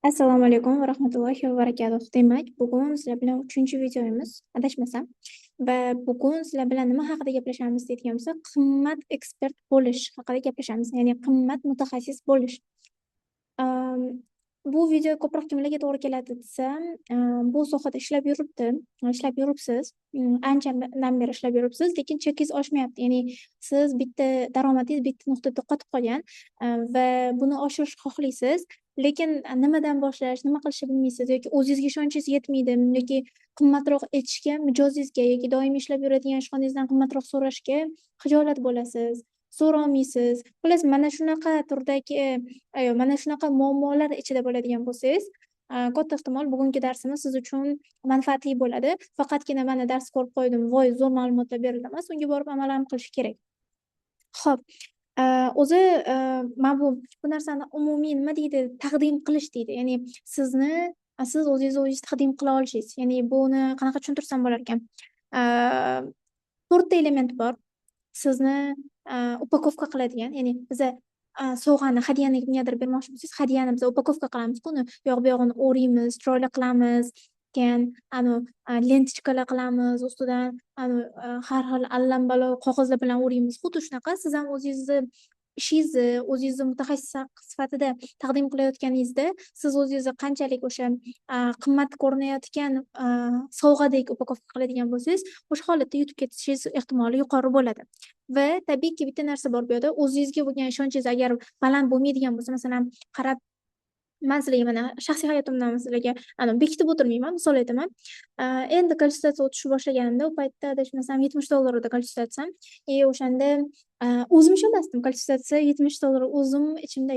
Assalomu alaykum va rahmatullohi va barakatuh. Demak, bugun sizlar bilan 3-videomiz, adashmasam. Va bugun sizlar bilan nima haqida gaplashamiz deydigan bo'lsak, qimmat ekspert bo'lish haqida gaplashamiz. Ya'ni qimmat mutaxassis bo'lish. Am, bu video ko'proq kimlarga to'g'ri keladi desam, bu sohada ishlab yuribsiz, anchadan beri ishlab yuribsiz, lekin chekingiz oshmayapti. Ya'ni siz bitta daromadingiz bitta nuqtada qotib qolgan, va buni oshirishni xohlaysiz, lekin nimadan boshlash, nima qilishni bilmaysiz yoki o'zingizga ishonchingiz yetmaydi yoki qimmatroq aytishga mijozingizga yoki doimiy ishlab yuradigan ishxonangizdan qimmatroq so'rashga xijolat bo'lasiz, so'rolmaysiz. Xullas, mana shunaqa turdagi mana shunaqa muammolar ichida bo'ladigan bo'lsangiz, katta ehtimol bugungi darsimiz siz uchun manfaatli bo'ladi. Faqatgina mana dars ko'rib qo'ydim, voy zo'r ma'lumotlar berildi emas, unga borib amal ham qilish kerak. Xo'p, o'zi mana bu narsani umumiy nima deydi, taqdim qilish deydi. Ya'ni siz o'zingiz taqdim qila olishingiz. Ya'ni buni qanaqa tushuntirsam bo'lar ekan? 4 ta element bor. Sizni upakovka qiladigan, ya'ni biza sovg'ani, hadyani kimgadir bermoqchi bo'lsangiz, hadyani biz upakovka qilamiz-ku, uni u yoq bu yog'ini o'raymiz, chiroyli qilamiz, keyin lentichkalar qilamiz, ustidan har xil allambalo qog'ozlar bilan o'raymiz. Xuddi shunaqa siz ham o'zingizni ishingizni, o'zingizni mutaxassis sifatida taqdim qilayotganingizda, siz o'zingizni qanchalik o'sha qimmat ko'rinayotgan sovg'adek upakovka qiladigan bo'lsangiz, o'sha holatda yutib ketishingiz ehtimoli yuqori bo'ladi. Va tabiiyki bitta narsa bor bu yerda, o'zingizga bo'lgan ishonchingiz agar baland bo'lmaydigan bo'lsa, masalan, qarab, man sizlarga mana shaxsiy hayotimdan sizlarga bekitib o'tirmayman, misol aytaman. Endi konsultatsiya o'tishni boshlaganimda, u paytda adashmasam $70 edi konsultatsiyam. O'shanda o'zim ishonmasdim, konsultatsiya $70. O'zim ichimda,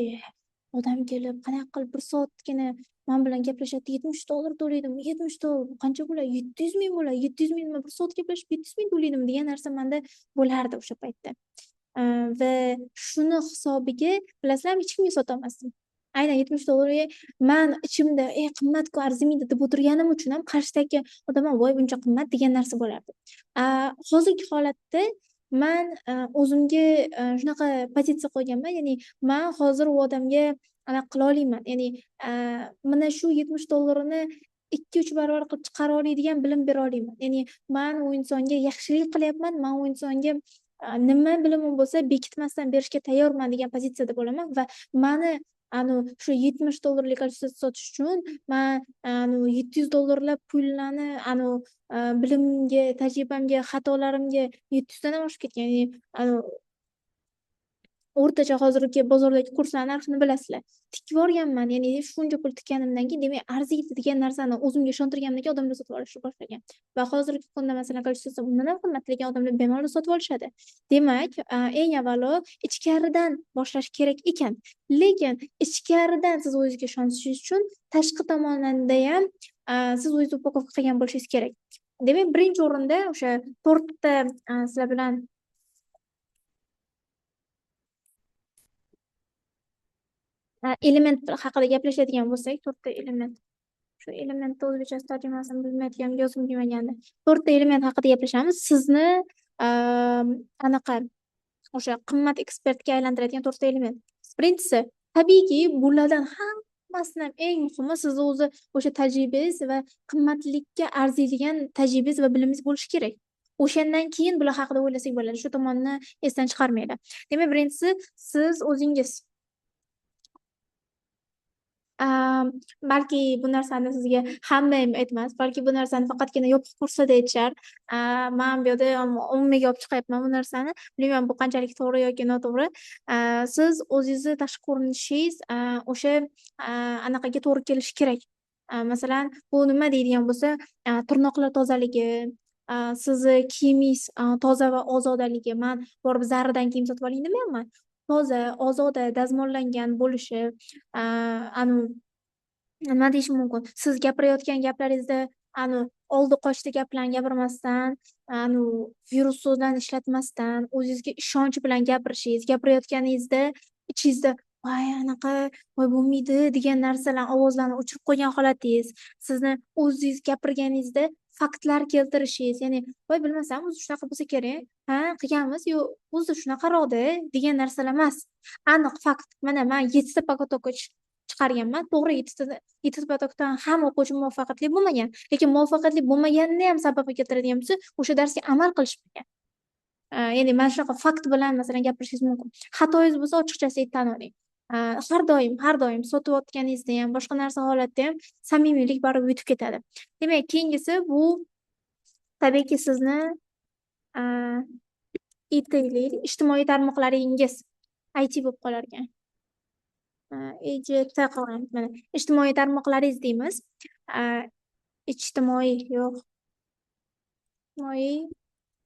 odam kelib qanaqa qilib 1 soatgina men bilan gaplashadi, $70 to'laydimi? $70 bu qancha bo'ladi? 700 ming bo'ladi. 700 ming nima 1 soat gaplashib 700 ming to'laydimi degan narsa menda bo'lardi o'sha paytda. Va shuni hisobiga bilasizlarmi, hech kimga sota olmasdim. Aynan $70 man ichimda qimmat-ku, arzimaydi deb o'tirganim uchun ham qarshidagi odam ham voy buncha qimmat degan narsa bo'lardi. Hozirgi holatda man o'zimga shunaqa pozitsiya qo'yganman, ya'ni man hozir u odamga anaqa qila olmayman. Ya'ni mana shu $70 ni 2-3 barobar qilib chiqara oladigan bilim bera olmayman. Ya'ni man u insonga yaxshilik qilyapman, man u insonga nima bilimim bo'lsa bekitmasdan berishga tayyorman degan pozitsiyada bo'laman va mani shu $70 konsultatsiya sotish uchun man $700 pullarni bilimimga, tajribamga, xatolarimga 700 dan ham oshib ketgan. Ya'ni o'rtacha hozirgi bozordagi kurslar narxini bilasizlar. Tikib yuborganman, ya'ni shuncha pul tikkanimdan keyin, demak, arziydi degan narsani o'zimga ishontirganimdan keyin odamlar sotib olishni boshlagan. Va hozirgi kunda masalan konsultatsiya undan ham qimmat, lekin odamlar bemalol sotib olishadi. Demak, eng avvalo ichkaridan boshlash kerak ekan. Lekin ichkaridan siz o'zingizga ishonchingiz uchun tashqi tomonda ham siz o'zingiz upakovka qilgan bo'lishingiz kerak. Demak, birinchi o'rinda o'sha 4 ta sizlar bilan element haqida gaplashadigan bo'lsak, 4 ta element. Shu elementni o'zbekcha tarjimasini bilmayotganim yozib qo'ymaganda. 4 ta element haqida gaplashamiz. Sizni anaqa o'sha qimmat ekspertga aylantiradigan 4 ta element. Birinchisi, tabiiyki, bulardan hammasidan eng muhimi sizni o'zi o'sha tajribangiz va qimmatlikka arziydigan tajribangiz va bilimingiz bo'lishi kerak. O'shandan keyin bular haqida o'ylasak bo'ladi. Shu tomonni esdan chiqarmanglar. Demak, birinchisi siz o'zingiz balki bu narsani sizga hamma ham aytmas, balki bu narsani faqatgina yopiq kurslarda aytishar. Man bu yerda umumiy olib chiqyapman bu narsani. Bilmayman bu qanchalik to'g'ri yoki noto'g'ri. Siz o'zingizni tashqi ko'rinishingiz o'sha anaqaga to'g'ri kelishi kerak. Masalan, bu nima deydigan bo'lsa, tirnoqlar tozaligi, sizni kiyimingiz toza va ozodaligi. Man borib Zara'dan kiyim sotib oling demayapman. Toza, ozoda, dazmollangan bo'lishi, nima deyishim mumkin? Siz gapirayotgan gaplaringizda oldi qochdi gaplarni gapirmasdan, virus so'zlarni ishlatmasdan, o'zingizga ishonch bilan gapirishingiz, gapirayotganingizda ichingizda voy anaqa, voy bo'lmaydi degan narsalar, ovozlarni o'chirib qo'ygan holatingiz, sizni o'zingiz gapirganingizda faktlar keltirishingiz, ya'ni voy bilmasam o'zi shunaqa bo'lsa kerak, qilganmiz, yo'q o'zi shunaqaroqda degan narsalar emas. Aniq fakt. Mana men 7 ta pogotoka chiqib chiqarganman. To'g'ri, yettita potokdan hamma o'quvchi muvaffaqiyatli bo'lmagan, lekin muvaffaqiyatli bo'lmaganini ham sababi keltiradigan bo'lsa, o'sha darsga amal qilishmagan. Ya'ni mana shunaqa fakt bilan masalan gapirishingiz mumkin. Xatoyingiz bo'lsa ochiqchasiga tan oling. Har doim sotayotganingizda ham, boshqa narsa holatda ham samimiylik baribir yutib ketadi. Demak, keyingisi bu tabiiyki sizni aytaylik, ijtimoiy tarmoqlaringiz IT bo'lib qolar ekan. EJT qilgan. Mana ijtimoiy tarmoqlaringiz deymiz. Ijtimoiy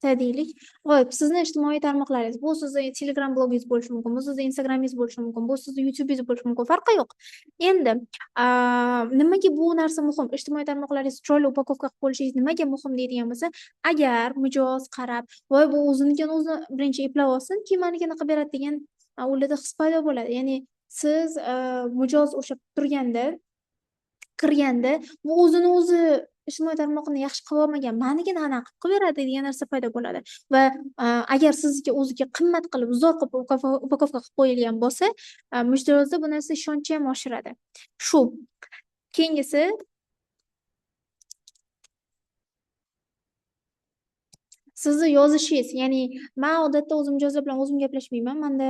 deylik. Xo'p, sizni ijtimoiy tarmoqlaringiz bu sizni Telegram blogingiz bo'lishi mumkin, bu sizni Instagramingiz bo'lishi mumkin, bu sizni YouTubeingiz bo'lishi mumkin, farqi yo'q. Endi nimaga bu narsa muhim? Ijtimoiy tarmoqlaringiz chiroyli upakovka qilib qo'yishingiz nimaga muhim deydigan bo'lsa, agar mijoz qarab, voy bu o'zinikini o'zi birinchi eplab olsin, keyin menikini qilib beradi degan ularda his paydo bo'ladi. Ya'ni siz mijoz o'sha turganda, kirganda bu o'zini o'zi ijtimoiy tarmoqni yaxshi qilib olmagan, menikini anaqa qilib beradi degan narsa paydo bo'ladi. Va agar sizga o'ziga qimmat qilib, zo'r qilib upakovka qilib qo'yilgan bo'lsa, mijozda bu narsa ishonchi ham oshiradi. Shu. Keyingisi sizni yozishingiz, ya'ni men odatda o'zim mijozlar bilan o'zim gaplashmayman. Menda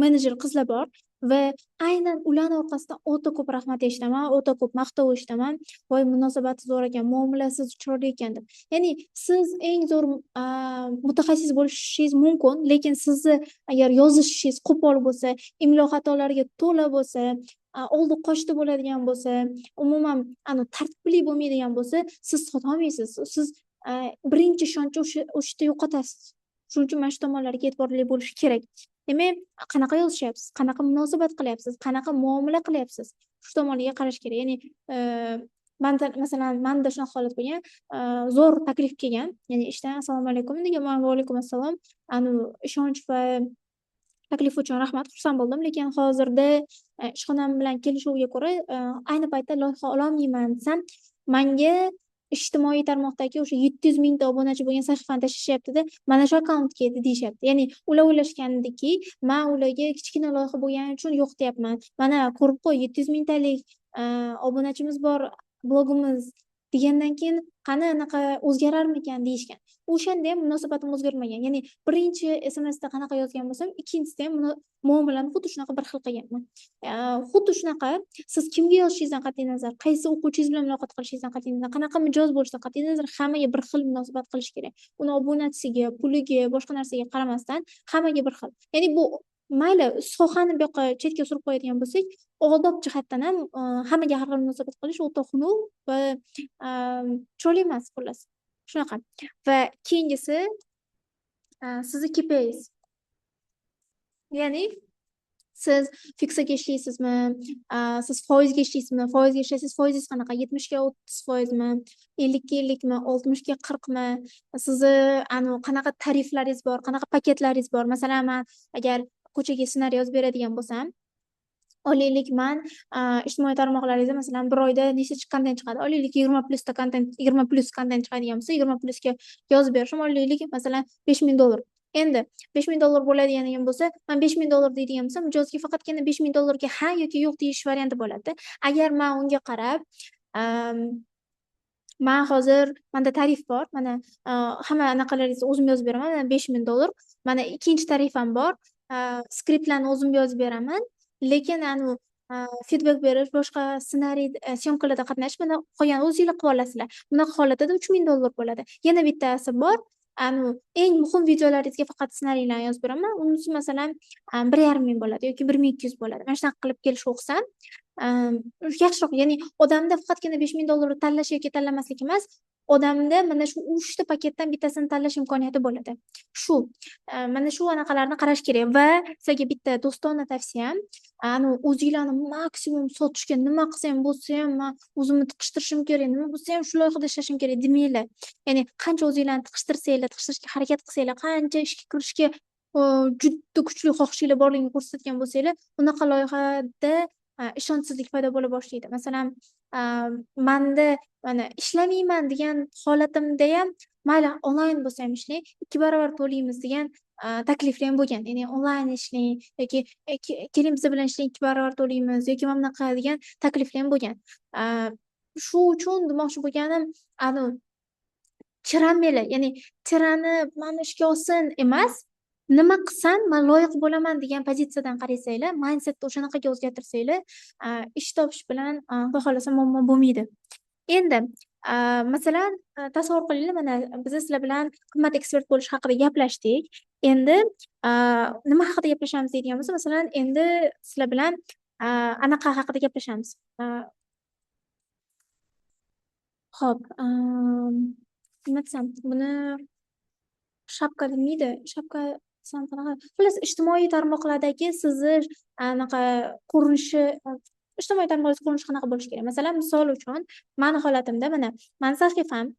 menejer qizlar bor va aynan ularning orqasidan o'ta ko'p rahmat eshitaman, o'ta ko'p maqtov eshitaman. Voy, munosabati zo'r ekan, muomalasi chiroyli ekan deb. Ya'ni siz eng zo'r mutaxassis bo'lishingiz mumkin, lekin sizni agar yozishingiz qo'pol bo'lsa, imlo xatolariga to'la bo'lsa, oldi qochdi bo'ladigan bo'lsa, umuman tartibli bo'lmaydigan bo'lsa, siz sotolmaysiz. Siz birinchi ishonchni o'sha yerda yo'qotasiz. Shuning uchun mana shu tomonlarga e'tiborli bo'lish kerak. Demak, qanaqa yozishyapsiz, qanaqa munosabat qilyapsiz, qanaqa muomala qilyapsiz, shu tomoniga qarash kerak. Ya'ni menda shunaqa holat bo'lgan, zo'r taklif kelgan, ya'ni ishdan assalomu alaykum degan, va alaykum assalom, ishonch va taklif uchun rahmat, xursand bo'ldim, lekin hozirda ishxonam bilan kelishuvga ko'ra ayni paytda loyiha ololmayman desam, menga ijtimoiy tarmoqdagi o'sha 700 mingta obunachi bo'lgan sahifani tashlashyapti-da, mana shu akkauntga edi deyishyapti. Ya'ni ular o'ylashgandiki, men ularga kichkina loyiha bo'lgani uchun yo'q deyapman. Mana ko'rib qo'y, 700 mingtalik obunachimiz bor, blogimiz degandan keyin qani anaqa o'zgararmikan deyishgan. O'shanda ham munosabatim o'zgarmagan. Ya'ni birinchi SMSda qanaqa yozgan bo'lsam, ikkinchisida ham muomalani xuddi shunaqa bir xil qilganman. Xuddi shunaqa siz kimga yozishingizdan qat'iy nazar, qaysi o'quvchingiz bilan muloqot qilishingizdan qat'iy nazar, qanaqa mijoz bo'lishidan qat'iy nazar hammaga bir xil munosabat qilish kerak. Uni obunachisiga, puliga, boshqa narsaga qaramasdan hammaga bir xil. Ya'ni bu mayli sohani bu yoqqa chetga surib qo'yadigan bo'lsak, odob jihatdan ham hammaga har xil munosabat qilish o'ta xunuk va chiroyli emas, xullas. Shunaqa. Va keyingisi sizni KPIs. Ya'ni siz fiksaga ishlaysizmi, siz foizga ishlaysizmi, foizga ishlaysiz, foizingiz qanaqa? 70 ga 30%mi, 50 ga 50 mi, 60 ga 40 mi? Sizni qanaqa tariflaringiz bor, qanaqa paketlaringiz bor? Masalan, men agar ko'chaga ssenariy yozib beradigan bo'lsam, olaylik, men ijtimoiy tarmoqlaringizda masalan bir oyda nechta kontent chiqadi? Olaylik 20+ ta kontent, 20+ kontent chiqadigan bo'lsa, 20+ ga yozib berishim olaylik masalan $5000. Endi $5000 bo'ladigan bo'lsa, men $5000 deydigan bo'lsam, mijozga faqatgina $5000 ga ha yoki yo'q deyish varianti bo'ladi. Agar men unga qarab, men hozir menda tarif bor. Mana hamma anaqalaringizni o'zim yozib beraman. Mana $5000. Mana ikkinchi tarifim bor. Skriptlarni o'zim yozib beraman. Lekin feedback berish, boshqa ssenariy syomkalarda qatnashish, buni qolgan o'zingizlar qilib olasizlar. Bunaqa holatda $3000 bo'ladi. Yana bittasi bor. Eng muhim videolaringizga faqat ssenariylarni yozib beraman. Unisi masalan 1,5 bo'ladi yoki 1200 bo'ladi. Mana shunaqa qilib kelishuv qilsam, yaxshiroq. Ya'ni odamda faqatgina $5000 tanlash yoki tanlamaslik emas, odamda mana shu 3 ta paketdan bittasini tanlash imkoniyati bo'ladi. Mana shu anaqalarni qarash kerak va sizlarga bitta do'stona tavsiyam, o'zingizlarni maksimum sotishga nima qilsam bo'lsa ham men o'zimni tiqishtirishim kerak, nima bo'lsa ham shu loyihada ishlashim kerak demanglar. Ya'ni qancha o'zingizlarni tiqishtirishga harakat qilsanglar, qancha ishga kirishga juda kuchli xohishinglar borligini ko'rsatgan bo'lsanglar, unaqa loyihada ishonchsizlik paydo bo'la boshlaydi. Masalan, menda mana ishlamayman degan holatimda ham mayli onlayn bo'lsa ham ishlang, 2 barobar to'laymiz degan takliflar ham bo'lgan. Ya'ni onlayn ishlang yoki keling biz bilan ishlang 2 barobar to'laymiz yoki mana bunaqa degan takliflar ham bo'lgan. Shu uchun demoqchi bo'lganim, kirameli, ya'ni kirani mani ishga olsin emas, nima qilsam man loyiq bo'laman degan pozitsiyadan qarasanglar, mindsetni o'shanaqaga o'zgartirsanglar, ish topish bilan Xudo xohlasa muammo bo'lmaydi. Endi masalan, tasavvur qilinglar, mana biz sizlar bilan qimmat ekspert bo'lish haqida gaplashdik. Endi nima haqida gaplashamiz deydigan bo'lsa, masalan, endi sizlar bilan anaqa haqida gaplashamiz. Xo'p, nima desam, buni shapka demaydi. Shapka desam qanaqa? Xullas, ijtimoiy tarmoqlardagi sizni anaqa ko'rinishi, ijtimoiy tarmoqlar ko'rinishi qanaqa bo'lishi kerak? Masalan, misol uchun, mani holatimda mana, mani sahifam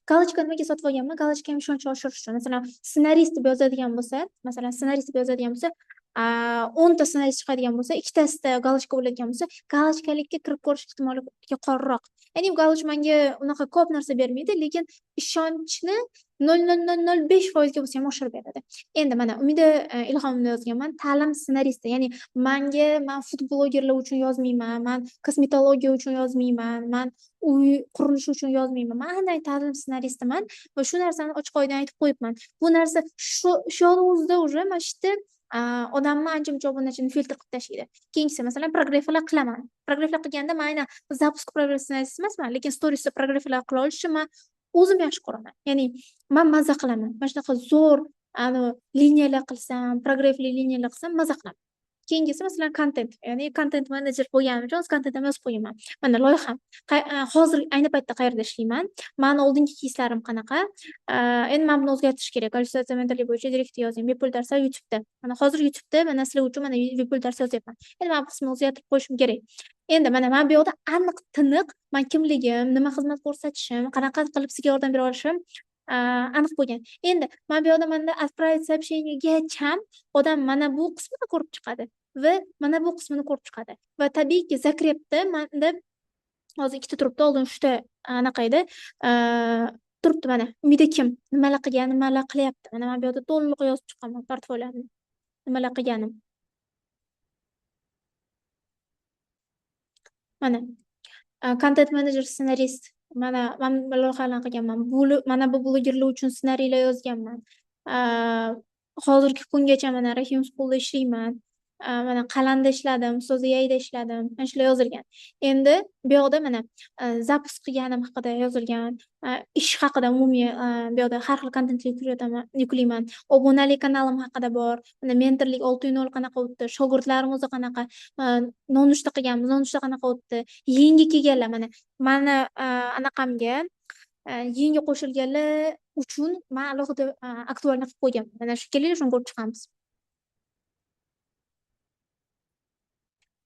galochka nimaga sotib olganman? Galochkamni ishonchni oshirish uchun. Masalan, ssenarist deb yozadigan bo'lsa, 10 ta ssenarist chiqadigan bo'lsa, 2 tasida galochka bo'ladigan bo'lsa, galochkalikka kirib ko'rish ehtimoli yuqoriroq. Ya'ni galoch menga unaqa ko'p narsa bermaydi, lekin ishonchni 0,005% ga bo'lsa ham oshirib beradi. Endi mana Umida Ilhomimda yozganman, ta'lim ssenaristi. Ya'ni man food blogerlar uchun yozmayman, man kosmetologiya uchun yozmayman, man uy qurilishi uchun yozmayman. Man aynan ta'lim ssenaristiman va shu narsani ochiq oydin aytib qo'yibman. Bu narsa shu yo'l o'zida уже mana shu yerda odamni ancha-muncha obunachini filtr qilib tashlaydi. Keyingisi, masalan, prograflar qilaman. Prograflar qilganda man aynan zapusk prograf ssenarist emasman, lekin storiesda prograflar qila olishni man o'zim yaxshi ko'raman. Ya'ni man maza qilaman. Mana shunaqa zo'r liniyalar qilsam, prografli liniyalar qilsam maza qilaman. Keyingisi, masalan, kontent. Ya'ni kontent menejer bo'lganim uchun o'z kontentimni yozib qo'yaman. Mana loyiham. Hozir ayni paytda qayerda ishlayman? Mani oldingi кейslarim qanaqa? Endi men buni o'zgartirish kerak. Konsultatsiya mentorlik bo'yicha direktga yozing. Bepul darslar YouTube'da. Mana hozir YouTube'da mana sizlar uchun mana bepul dars yozyapman. Endi men bu qismini o'zgartirib qo'yishim kerak. Endi mana men bu yoqda aniq tiniq men kimligim, nima xizmat ko'rsatishim, qanaqa qilib sizga yordam bera olishim aniq bo'lgan. Endi men bu yoqda menda отправить сообщениегacham odam mana bu qismini ko'rib chiqadi va mana bu qismini ko'rib chiqadi. Va tabiiyki zakrepda menda hozir 2 ta turibdi, oldin 3 ta anaqa edi. Turibdi mana Umida kim, nimalar qilgan, nimalar qilyapti. Mana men bu yoqda to'liq yozib chiqqanman portfoliyomni. Nimalar qilganim. Mana content manager, ssenarist. Mana men loyihalarni qilganman. Mana bu blogerlar uchun ssenariylar yozganman. Hozirgi kungacha mana Rahim School'da ishlayman. Mana Qalanda ishladim, So'ziyayda ishladim. Mana shular yozilgan. Endi bu yoqda mana zapusk qilganim haqida yozilgan, ish haqida umumiy bu yoqda har xil kontentlar yuklayman. Obunalik kanalim haqida bor. Mana mentorlik 6.0 qanaqa o'tdi, shogirdlarim o'zi qanaqa, nonushta qilganmiz, nonushta qanaqa o'tdi. Yangi kelganlar mana anaqamga yangi qo'shilganlar uchun men alohida aktualni qilib qo'yganman. Mana shu kelinglar, shuni ko'rib chiqamiz.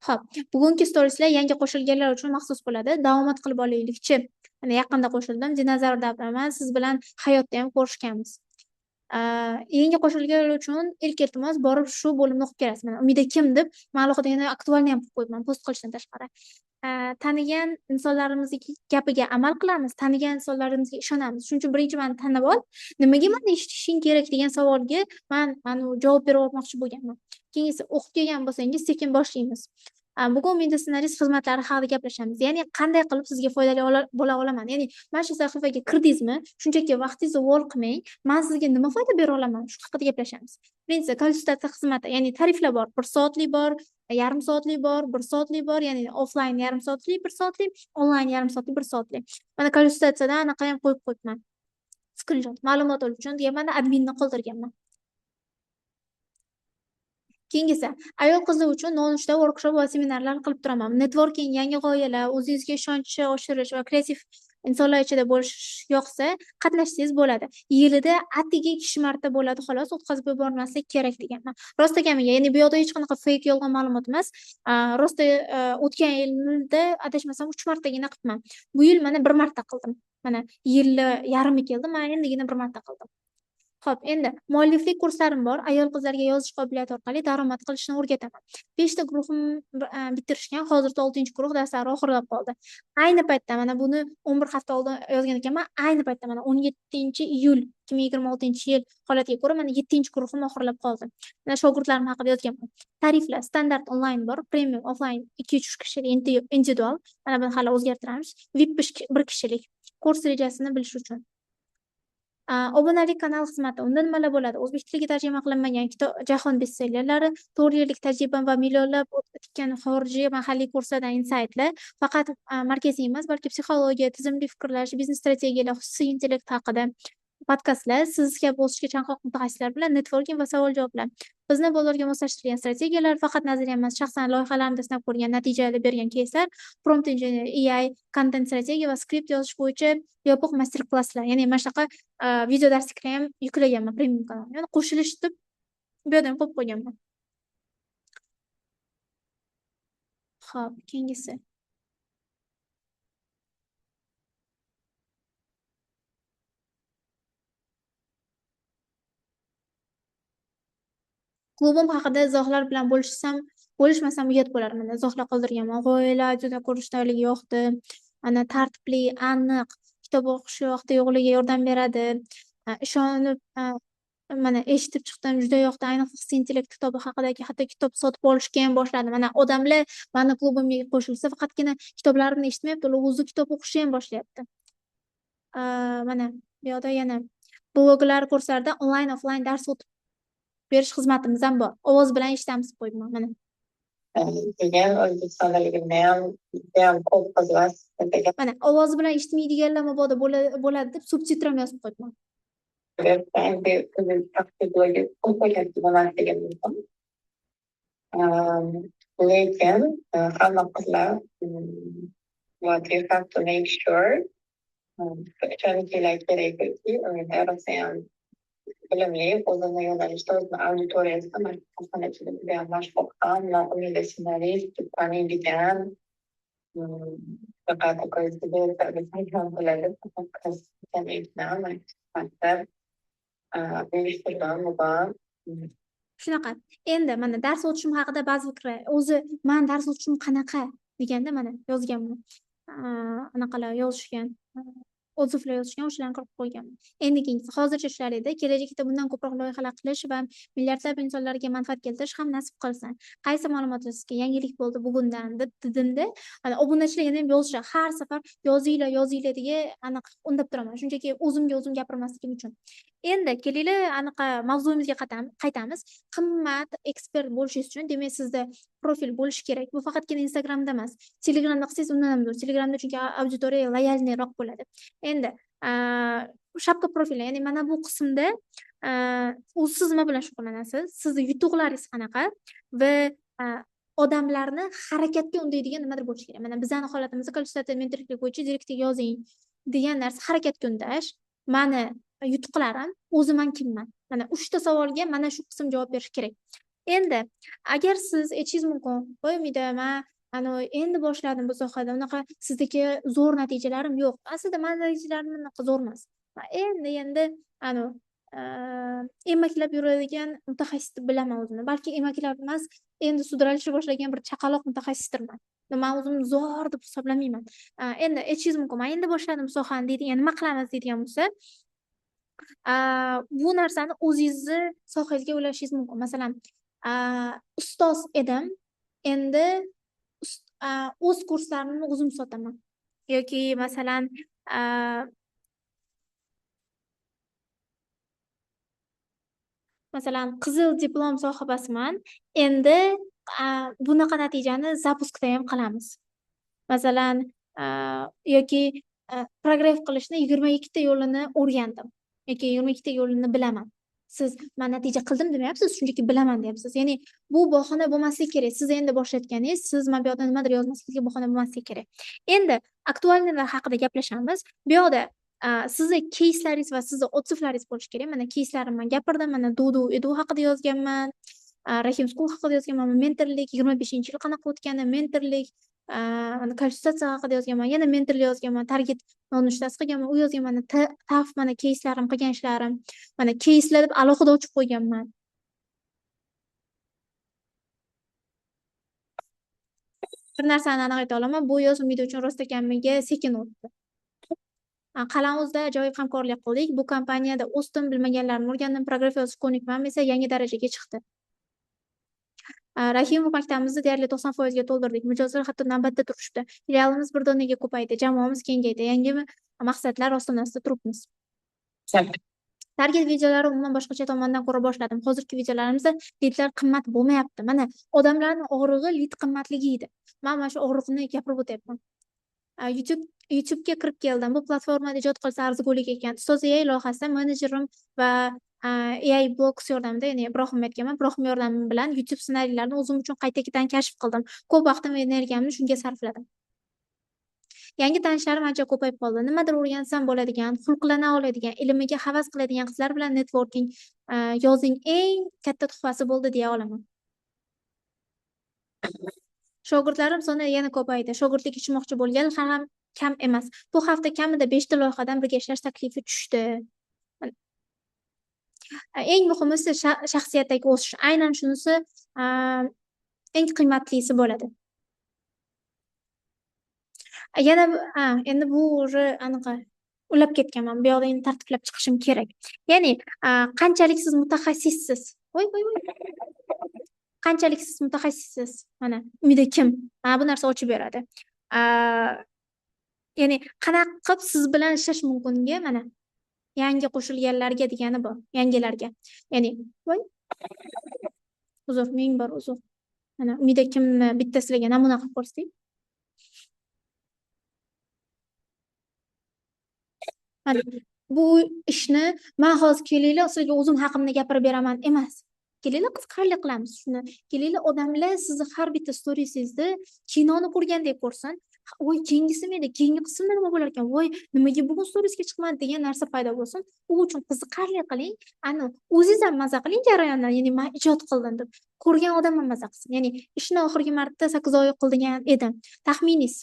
Xo'p, bugungi storieslar yangi qo'shilganlar uchun maxsus bo'ladi. Davomat qilib olaylikchi. Mana yaqinda qo'shildim. Dinozavr davraman. Siz bilan hayotda ham ko'rishganmiz. Yangi qo'shilganlar uchun ilk iltimos borib shu bo'limni o'qib kelasiz. Mana Umida kim deb men alohida yana aktualni ham qilib qo'yibman, post qilishdan tashqari. Tanigan insonlarimizning gapiga amal qilamiz, tanigan insonlarimizga ishonamiz. Shuning uchun birinchi meni tanib ol, nimaga meni eshitishing kerak degan savolga men javob berib olmoqchi bo'lganman. Keyingisi, o'qib kelgan bo'lsangiz, sekin boshlaymiz. Bugun Umida ssenarist xizmatlari haqida gaplashamiz. Ya'ni qanday qilib sizga foydali bo'la olaman? Ya'ni mana shu sahifaga kirdingizmi, shunchaki vaqtingizni vol qilmang, men sizga nima foyda bera olaman? Shu haqida gaplashamiz. Birinchisi, konsultatsiya xizmati, ya'ni tariflar bor. 1 soatlik bor, yarim soatlik bor, 1 soatlik bor, ya'ni offline yarim soatlik, 1 soatlik, online yarim soatlik, 1 soatlik. Mana konsultatsiyada anaqa ham qo'yib qo'yibman. Screenshot ma'lumot olish uchun degan adminni qoldirganman. Keyingisi, ayol qizlar uchun nonushta, workshop va seminarlar qilib turaman. Networking, yangi g'oyalar, o'zingizga ishonchni oshirish va kreativ insonlar ichida bo'lish yoqsa, qatnashsangiz bo'ladi. Yilida atigi 2 marta bo'ladi, xolos, o'tkazib yubormaslik kerak deganman. Rost gamiga, ya'ni bu yoqda hech qanaqa fake yolg'on ma'lumot emas. Rosta o'tgan yilda adashmasam 3 martagina qilibman. Bu yil mana 1 marta qildim. Mana yilni yarmi keldi, men endigina 1 marta qildim. Xo'p, endi mualliflik kurslarim bor. Ayol qizlarga yozish qobiliyati orqali daromad qilishni o'rgataman. 5 ta guruhim bitirishgan. Hozirda 6-chi guruh darslari oxirlab qoldi. Ayni paytda mana buni 11 hafta oldin yozgan ekanman. Ayni paytda mana 17-iyul 2026-yil holatiga ko'ra mana 7-chi guruhim oxirlab qoldi. Mana shogirdlarim haqida yozganman. Tariflar standart onlayn bor, premium offlayn 2-3 kishilik individual. Mana buni hali o'zgartiramiz. VIP 1 kishilik kurs rejasini bilish uchun. Obunalik kanal xizmati. Unda nimalar bo'ladi? O'zbek tiliga tarjima qilinmagan jahon bestsellerlari, 4 yillik tajribam va millionlab o'tgan xorijiy mahalliy kurslardan insaytlar. Faqat markaziy emas, balki psixologiya, tizimli fikrlash, biznes strategiyalar, xususiy intellekt haqida podkastlar, siz kabi o'sishga chanqoq mutaxassislar bilan networking va savol-javoblar. Bizni bozorga moslashtirilgan strategiyalar, faqat nazariya emas, shaxsan loyihalarni sinab ko'rgan, natijali bergan keyslar, prompt engineer, AI, content strategiya va skript yozish bo'yicha yopiq master-klasslar. Ya'ni mana shunaqa video darsliklar ham yuklaganman premium kanalga. Yani qo'shilishib bu yerda ham qo'yib qo'yganman. Xo'p, keyingisi. Klubim haqida izohlar bilan bo'lishmasam uyat bo'larman. Izohlar qoldirganman. G'oyalar juda ko'rishdaligi yoqdi. Mana tartibli, aniq, kitob o'qish vaqti yo'qligiga yordam beradi. Ishonib mana eshitib chiqdim, juda yoqdi. Ayniqsa xususiy intellekt kitobi haqidagi hatto kitob sotib olishga ham boshladim. Mana odamlar mani klubimga qo'shilsa, faqatgina kitoblarimni eshitmayapti, ular o'zi kitob o'qishni ham boshlayapti. Mana bu yoqda yana bloglar kurslarida onlayn offlayn dars o'tib berish xizmatimiz ham bor. Ovoz bilan eshitamiz qo'yibman mana. Degan O'zbekistondaligimda ham ko'p qiziq. Mana ovoz bilan eshitmaydiganlar mabodo bo'ladi deb subtitr ham yozib qo'yibman. Lekin hamma qizlar what you have to make sure ishonchinglar kerakki, ayniqsa ham bilimli, o'zini yo'nalishda o'zini auditoriyasida maslahatchiga juda ham mashhur ham, umida ssenarist, taniydigan, faqat bo'ladi, shunaqa. Endi mana dars o'tishim haqida ba'zi fikr. O'zi men dars o'tishim qanaqa deganda mana yozganman. Anaqalar yozishgan. O'ziflar yozishgan, o'shalarni qilib qo'yganman. Endi keyingisi hozircha shular edi. Kelajakda bundan ko'proq loyihalar qilish va milliardlab insonlarga manfaat keltirish ham nasib qilsin. Qaysi ma'lumotlar sizga yangilik bo'ldi bugundan deb dedimda, mana obunachilar yana ham yozishadi. Har safar yozinglar degan aniq undab turaman. Shunchaki o'zimga o'zim gapirmasligim uchun. Endi kelinglar aniqa mavzuyimizga qaytamiz. Qimmat ekspert bo'lishingiz uchun, demak sizda profil bo'lishi kerak. Bu faqatgina Instagramda emas. Telegramda qilsangiz undan ham zo'r. Telegramda chunki auditoriya loyalniyroq bo'ladi. Endi shapka profili, ya'ni mana bu qismda siz nima bilan shug'ullanasiz, sizni yutuqlaringiz qanaqa va odamlarni harakatga undaydigan nimadir bo'lishi kerak. Mana bizning holatimizda Kalchstat mentorlik bo'yicha direktga yozing degan narsa harakatga undash. Mani yutuqlarim, o'zim kimman? Mana 3 ta savolga mana shu qism javob berish kerak. Endi agar siz aytishingiz mumkin, "Voy Umida, men endi boshladim bu sohada, unaqa sizdagi zo'r natijalarim yo'q." Aslida men natijalarim unaqa zo'r emas. Endi emaklab yuradigan mutaxassis deb bilaman o'zimni. Balki emaklab emas, endi sudralishni boshlagan bir chaqaloq mutaxassisdirman. Men o'zimni zo'r deb hisoblamayman. Endi aytishingiz mumkin, "Men endi boshladim sohani" deydigan, nima qilamiz deydigan bo'lsa, bu narsani o'zingizni sohangizga ulashingiz mumkin. Masalan, ustoz edim, endi o'z kurslarimni o'zim sotaman. Yoki masalan, qizil diplom sohibasiman, endi bunaqa natijani zapuskda ham qilamiz. Masalan, yoki progress qilishni 22 ta yo'lini o'rgandim yoki 22 ta yo'lini bilaman. Siz men natija qildim demayapsiz, shunchaki bilaman deyapsiz. Ya'ni bu bahona bo'lmasligi kerak. Siz endi boshlatganingiz, siz mana bu yoqda nimadir yozmasligingizga bahona bo'lmasligi kerak. Endi aktualniyalar haqida gaplashamiz. Bu yoqda sizni кейslaringiz va sizni otsiflaringiz bo'lishi kerak. Mana кейslarimni men gapirdim, mana Dudu Edu haqida yozganman. Rahim School haqida yozganman. Mentorlik 25-yil qanaqa o'tgani, mentorlik mana konsultatsiya haqida yozganman, yana mentorlik yozganman, target nonushtasi qilganman, u yozganman, TAF mana кейslarim, qilgan ishlarim, mana keyslar deb alohida ochib qo'yganman. Bir narsani aniq ayta olaman, bu yoz Umid uchun rostakamiga sekin o'tdi. Qal'amuzda ajoyib hamkorlik qildik. Bu kompaniyada o'sdim, bilmaganlarimni o'rgandim, prografiya yozish ko'nikmam esa yangi darajaga chiqdi. Rahimov maktabimizni deyarli 90% ga to'ldirdik. Mijozlar hatto navbatda turishdi. Filialimiz bir donaga ko'paydi, jamoamiz kengaydi. Yangi maqsadlar ostonasida turibmiz. Target videolari umuman boshqacha tomondan ko'ra boshladim. Hozirgi videolarimizda lidlar qimmat bo'lmayapti. Mana odamlarning og'rig'i lid qimmatligi edi. Men mana shu og'riqni gapirib o'tyapman. YouTube'ga kirib keldim. Bu platformada ijod qilsa arzigulik ekan. Ustoz AI loyihasida menejerim va AI Blocks yordamida, ya'ni Ibrohim aytganman, Ibrohim yordami bilan YouTube ssenariylarini o'zim uchun qaytadan kashf qildim. Ko'p vaqtim va energiyamni shunga sarfladim. Yangi tanishlarim ancha ko'payib qoldi. Nimadir o'rgansam bo'ladigan, xulqlana oladigan, ilmiga havas qiladigan qizlar bilan networking yozning eng katta tuhfasi bo'ldi deya olaman. Shogirdlarim soni yana ko'paydi. Shogirdlik ichmoqchi bo'lgan ham kam emas. Bu hafta kamida 5 ta loyihadan birga ishlash taklifi tushdi. Eng muhimi esa shaxsiyatdagi o'sish. Aynan shunisi eng qimmatlisi bo'ladi. Yana endi bu anaqa ulab ketganman. Bu yoqda endi tartiblab chiqishim kerak. Ya'ni qanchalik siz mutaxassissiz. Voy. Qanchalik siz mutaxassissiz. Mana Umida kim? Mana bu narsa ochib beradi. Ya'ni qanaqa qilib siz bilan ishlash mumkinga mana yangi qo'shilganlarga degani bu, yangilarga. Ya'ni voy. Uzr, ming bor uzr. Mana Umida kimni bitta sizlarga namuna qilib ko'rsating. Mana bu ishni men hozir kelinglar, sizlarga o'zim haqimda gapirib beraman emas. Kelinglar qiziqarli qilamiz shuni. Kelinglar odamlar sizni har bitta storiesingizda kinoni ko'rgandek ko'rsin. Voy, keyingisi mayli, keyingi qismda nima bo'lar ekan? Voy, nimaga bugun storiesga chiqmadi degan narsa paydo bo'lsin. U uchun qiziqarli qiling. Ana o'zingiz ham maza qiling jarayondan, ya'ni men ijod qildim deb. Ko'rgan odam ham maza qilsin. Ya'ni ishni oxirgi marta 8 oy qilgan edim. Taxminingiz.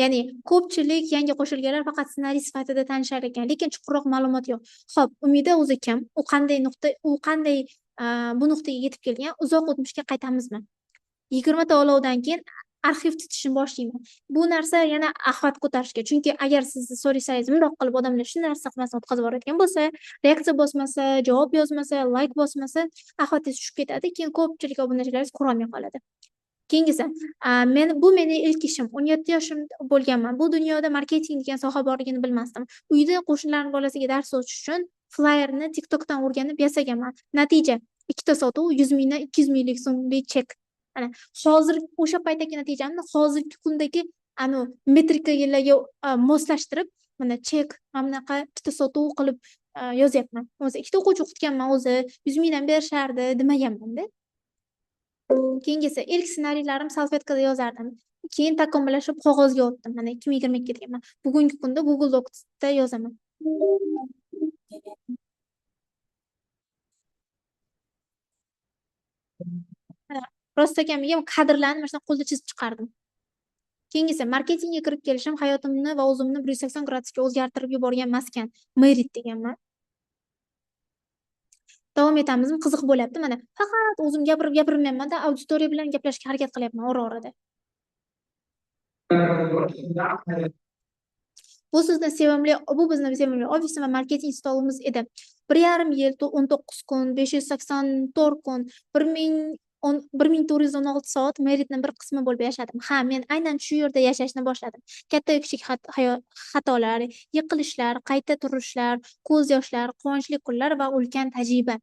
Ya'ni ko'pchilik yangi qo'shilganlar faqat ssenariy sifatida tanishar ekan, lekin chuqurroq ma'lumot yo'q. Xo'p, Umida o'zi kim? U qanday bu nuqtaga yetib kelgan? Uzoq o'tmishga qaytamizmi? 20 ta olovdan keyin arxiv titishni boshlayman. Bu narsa yana axlat ko'tarishga. Chunki agar sizni so'rasangiz, bundoq qilib odamlar shunday narsa qilmasdan o'tkazib borayotgan bo'lsa, reaksiya bosmasa, javob yozmasa, like bosmasa, axlatingiz tushib ketadi. Keyin ko'pchilik obunachilaringiz ko'rolmay qoladi. Keyingisi, bu mening ilk ishim. 17 yoshimda bo'lganman. Bu dunyoda marketing degan soha borligini bilmasdim. Uyda qo'shnilarning bolasiga dars o'tish uchun flyerni TikTokdan o'rganib yasaganman. Natija, ikkita sotuv 100 mingdan 200 minglik so'mlik chek. Mana hozir o'sha paytdagi natijamni hozirgi kundagi metrikalarga moslashtirib, mana chek mana bunaqa ikkita sotuv qilib yozyapman. O'zi ikkita o'quvchi o'qitganman o'zi 100 mingdan berishardi demaganman-da. Keyingisi ilk ssenariylarim salfetkada yozardim. Keyin takomillashib qog'ozga o'tdim. Mana 2022 deganman. Bugungi kunda Google Docsda yozaman. Rostakamiga kadrlarni mana qo'lda chizib chiqardim. Keyingisi marketingga kirib kelishim hayotimni va o'zimni 180 gradusga o'zgartirib yuborgan maskan. Merit deganman. Davom etamizmi? Qiziq bo'lyapti. Mana faqat o'zim gapirmayapman-da, auditoriya bilan gaplashishga harakat qilyapman ora-orada. Bu bizni sevimli ofis va marketing stolimiz edi. 1,5 yil, 19 kun, 584 kun, 1416 soat Meritning bir qismi bo'lib yashadim. Ha, men aynan shu yerda yashashni boshladim. Katta kichik xatolar, yiqilishlar, qayta turishlar, ko'z yoshlar, quvonchli kunlar va ulkan tajriba.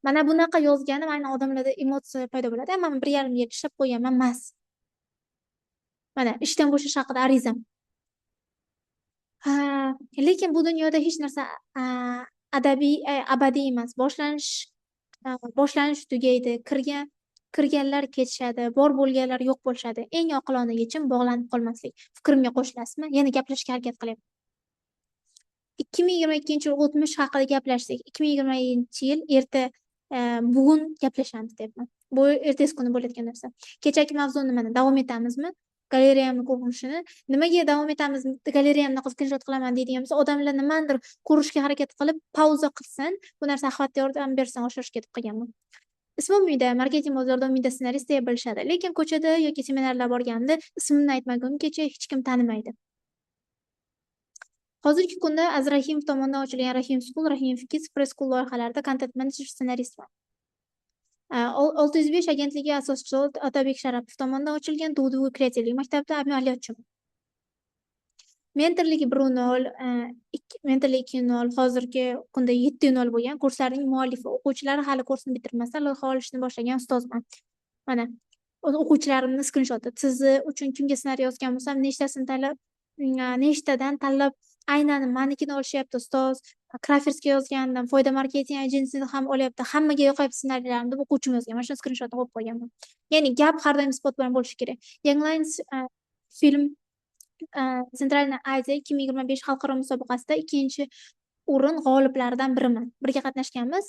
Mana bunaqa yozganim aynan odamlarda emotsiya paydo bo'ladi. Men 1,5 yil ishlab qo'yganman emas. Mana ishdan bo'shash haqida arizam. Lekin bu dunyoda hech narsa abadiy emas. Boshlanish tugaydi. Kirganlar ketishadi, bor bo'lganlar yo'q bo'lishadi. Eng oqilona yechim bog'lanib qolmaslik. Fikrimga qo'shilasizmi? Yana gaplashishga harakat qilyapman. 2022-yil o'tmish haqida gaplashdik. 2020-yil erta bugun gaplashamiz deyapman. Bu ertasi kuni bo'ladigan narsa. Kechagi mavzuni mana davom etamizmi? Galereyamni ko'rinishini nimaga davom etamiz, galereyamni screenshot qilaman deydigan bo'lsa, odamlar nimanidir ko'rishga harakat qilib, pauza qilsin, bu narsa axlatga yordam bersin, oshirishga deb qilganman. Ismim uyda, marketing bozorida umida ssenarist deya bilishadi. Lekin ko'chada yoki seminarlarga borganda ismimni aytmagunimcha hech kim tanimaydi. Hozirgi kunda Azrahimov tomonidan ochilgan Rahim School, Rahim Kids Press School loyihalarida content manager ssenaristman. 605 agentligi asoschisi Otabek Sharapov tomonidan ochilgan Duvduv kreativlik maktabida amaliyotchiman. Mentorlik 1.0, mentorlik 2.0, hozirgi kunda 7.0 bo'lgan kurslarning muallifi, o'quvchilari hali kursni bitirmasdan loyiha olishni boshlagan ustozman. Mana o'quvchilarimni skrinshoti. Sizni uchun kimga ssenariy yozgan bo'lsam, nechtadan tanlab aynan manikini olishyapti ustoz. Krafersga yozgandim, foyda marketing agensiyasida ham olyapti. Hammaga yoqyapti ssenariylarim deb o'quvchim yozgan. Mana shu skrinshotni qo'yib qo'yganman. Ya'ni gap har doim spot bilan bo'lishi kerak. Young Lions film Centralniy Aziya 2025 xalqaro musobaqasida ikkinchi o'rin g'oliblaridan biriman. Birga qatnashganmiz,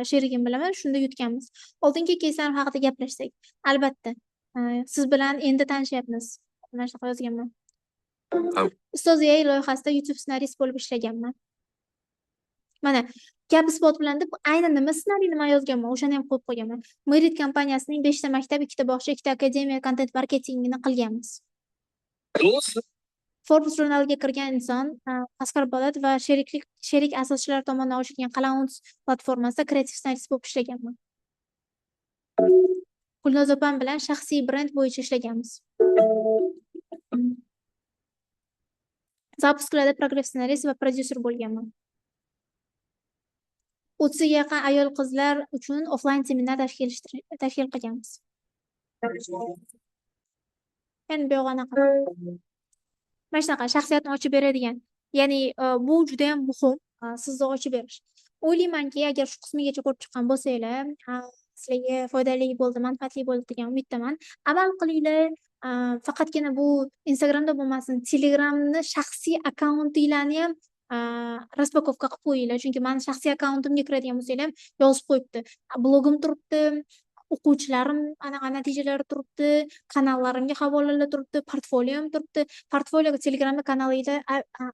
sherigim bilan shunda yutganmiz. Oldingi keyslarimiz haqida gaplashsak, albatta, siz bilan endi tanishyapmiz. Mana shunaqa yozganman. Ustoz AI loyihasida YouTube ssenarist bo'lib ishlaganman. Mana gap spot bilan deb aynan nima ssenariyni men yozganman, o'shani ham qo'yib qo'yganman. Merit kompaniyasining 5 ta maktab, 2 ta bog'cha, 2 ta akademiya content marketingini qilganmiz. Forbes jurnaliga kirgan inson Asqar Bolat va sherik asoschilar tomonidan ochilgan Clouds platformasida kreativ ssenarist bo'lib ishlaganman. Gulnoz opam bilan shaxsiy brend bo'yicha ishlaganmiz. Zapusklarda progress ssenarist va prodyuser bo'lganman. 30 ga yaqin ayol qizlar uchun offline seminar tashkil qilganmiz. Endi bu yo'g'ona mana shunaqa shaxsiyatni ochib beradigan. Ya'ni bu juda ham muhim, sizni ochib berish. O'ylaymanki, agar shu qismigacha ko'rib chiqqan bo'lsanglar, sizlarga foydali bo'ldi, manfaatli bo'ldi degan umiddaman. Amal qilinglar. Faqatgina bu Instagramda bo'lmasin, Telegramni shaxsiy akkauntinglarni ham raspakovka qilib qo'yinglar. Chunki meni shaxsiy akkauntimga kiradigan bo'lsanglar ham yozib qo'yibdi. Blogim turibdi, o'quvchilarim anaqa natijalari turibdi, kanallarimga havolalar turibdi, portfoliyom turibdi. Portfolioga Telegramda kanalingizda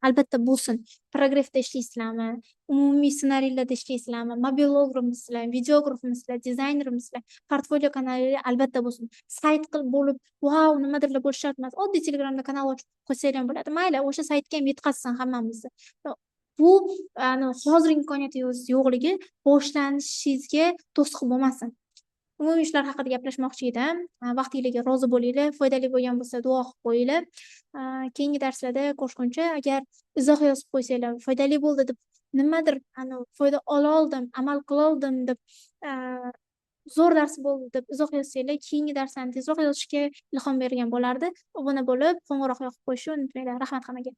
albatta bo'lsin. Paragrafda ishlaysizlarmi, umumiy ssenariylarda ishlaysizlarmi, mobilografmisizlar, videografmisizlar, dizaynermisizlar, portfolio kanalingizda albatta bo'lsin. Sayt qilib bo'lib, wow, nimadirlar bo'lish shart emas. Oddiy Telegramda kanal ochib qo'ysanglar ham bo'ladi. Mayli, o'sha saytga ham yetkazsin hammamizni. Bu hozir imkoniyatingiz yo'qligi boshlanishingizni to'siq bo'lmasin. Umumiy ishlar haqida gaplashmoqchi edim. Vaqtingizga rozi bo'linglar. Foydali bo'lgan bo'lsa duo qilib qo'yinglar. Keyingi darslarda ko'rishguncha, agar izoh yozib qo'ysanglar, foydali bo'ldi deb nimadir foyda ola oldim, amal qila oldim deb zo'r dars bo'ldi deb izoh yozsanglar, keyingi darslarni tezroq yozishga ilhom bergan bo'lardi. Obuna bo'lib, qo'ng'iroq yoqib qo'yishni unutmanglar. Rahmat hammaga.